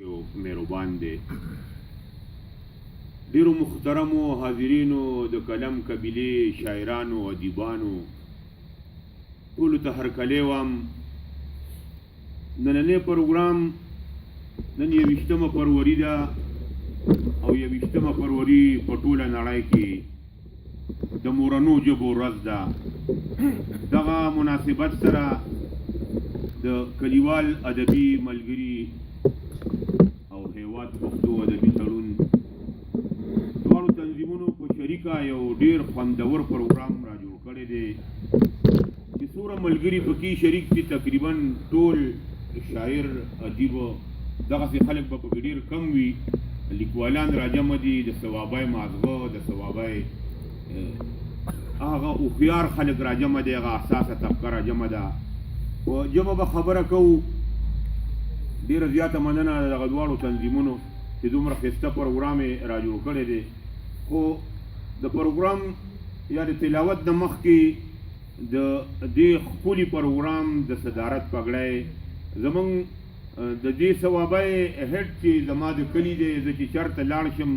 یو مهربان دی. ډیرو محترمو حاضرینو د کلم قبیلې شاعرانو ادیبانو ټولو ته هرکلی وایم. نننی پروګرام نن 21 فروری ده او 21 فروری په ټوله نړۍ کې د مورنو ژبو ورځ ده. دغه مناسبت سره د کلیوال ادبي ملګري او هیواد پښتو ادبي تړون دواړو تنظیمونو په شریکه یو ډیر خوندور پروګرام را جوړ کړی دی چې څومره ملګري پکې شریک دي تقریبا ټول شاعر ادیب دغسې خلک به پکې ډېر کم وي. لیکوالان راجمع دي، د ثوابای مازغه د ثوابای هغه هوښیار خلک راجمع دي، هغه حساسه طبقه راجمع ده. په جمع به خبره کوو. ډېره زیاته مننه دغه دواړو تنظیمونو چې دومره ښایسته پروګرام یې را جوړ کړی دی. خو د پروګرام یا د تلاوت د مخکې د دې ښکلي پروګرام د صدارت پګړی زمونږ د دې ثوابای هیډ چې زما د کلي دی. زه چې چېرته لاړ شم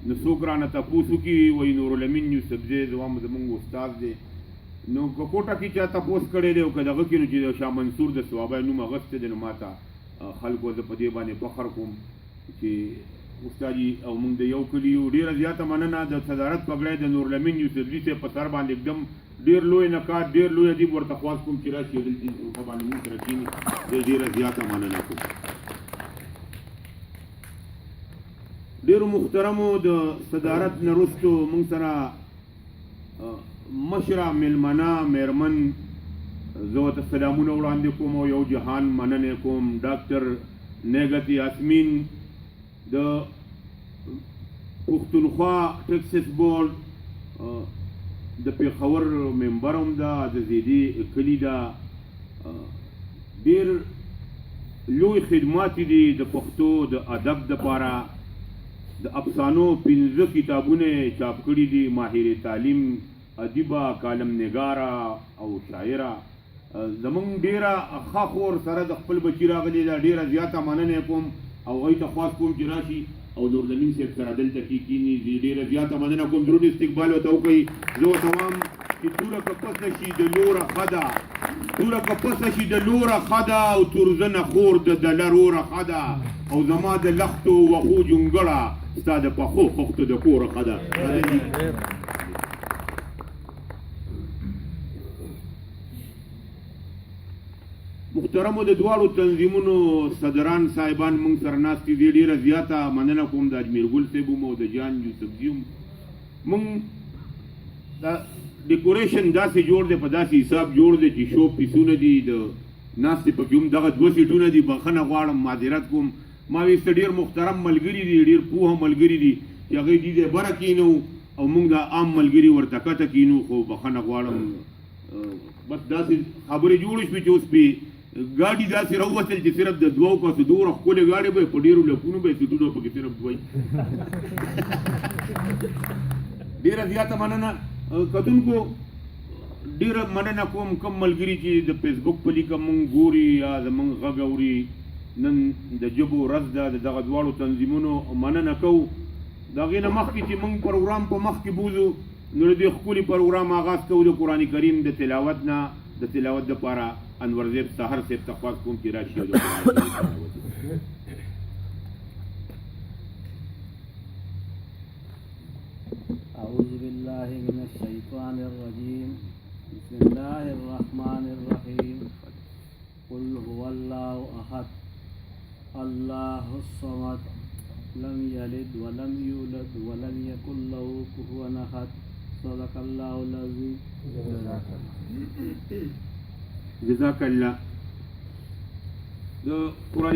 نو څوک رانه تپوس وکړي وایي نورالامین یوسفزی زموږ استاد دی. نو که کوټه کې چا تپوس کړی دی او که دغه کې نو چې د شاه منصور د ثوابای نوم اغوستی دی نو ما ته خلکو زه په دې باندې فخر کوم چې استادي او موږ د یو کلي یو. ډېره زیاته مننه د صدارت پګړی د نورالامین یوسفزي صاحب په سر باندې एकदम ډېر لوی نکات ډېر لوی ادیب ورته خواست کوم چې راشي دلته باندې موږ سره کښېني. ډېره زیاته مننه کوم. ډېرو محترمو د صدارت نه وروستو موږ سره مشره میلمنه میرمن زه ورته سلامونه وړاندې کوم او یو جهان مننې کوم. ډاکټر نعمت یاسمین د پښتونخوا ټکسس بورډ د پېښور ممبر هم ده، د زیدي کلي ده. ډېر لوی خدمات دي د پښتو د ادب دپاره. د افسانو 15 کتابونه یې چاپ کړي دي. ماهر تعلیم ادیبه کالم نګاره او شاعره. زمونږ ډېره ښه خور سره د خپل بچي راغلې ده. ډېره زیاته مننه کوم او هغوی ته خواست کوم چې راشي او نورالامین صاحب سره دلته کښېني. ډېره زیاته مننه کوم. درود استقبال ورته وکړئ. زه ورته وایم چې توره که پسه شي د لوره ښه ده، توره که پسه شي د لوره ښه ده او تورزنه خور د دله روره ښه ده او زما د لختو وښو جونګړه ستا د پخو خښتو د کوره ښه ده. محترمو د دواړو تنظیمونو صدران صاحبان موږ سره ناستې دي. ډېره زیاته مننه کوم د اجمیر ګل صاحب هم او د جان یوسفزي هم. موږ دا ډیکوریشن داسې جوړ دی، په داسې حساب جوړ دی چې شو پیسونه دي د ناستې پکې هم دغه 2 سیټونه دي. بخښنه غواړم، معذرت کوم. ما ویسته ډېر محترم ملګري دي، ډېر پوهه ملګري دي چې هغوی دې ځای بره کښېنو او موږ د عام ملګري ورته کته کښېنو. خو بخښنه غواړم، بس داسې خبرې جوړې شوې چې اوس پې ګاډي داسې راووتل چې صرف د 2 کسو دومره ښکلې ګاډۍ به په ډېرو لکونو به یې سیټونه پکې صرف 2. ډېره زیاته مننه کتونکو. ډېره مننه کوم کوم ملګري چې د فیسبوک په لیکه مونږ ګوري یا زمونږ غږ اوري. نن د ژبو ورځ ده، د دغه دواړو تنظیمونو مننه کوو. د هغې نه مخکې چې مونږ پروګرام په مخکې بوځو نو د دې ښکلي پروګرام آغاز کوو د قرآن کریم د تلاوت نه. د تلاوت دپاره انور زیب سحر صاحب ته خواست کوم چې راشي او د قرآن أعوذ بالله من الشيطان الرجيم. بسم الله الرحمن الرحيم. قل هو الله أحد الله الصمد لم يلد ولم يولد ولم يكن له كفوا أحد. صدق الله العظيم. جزاك الله. د قرآن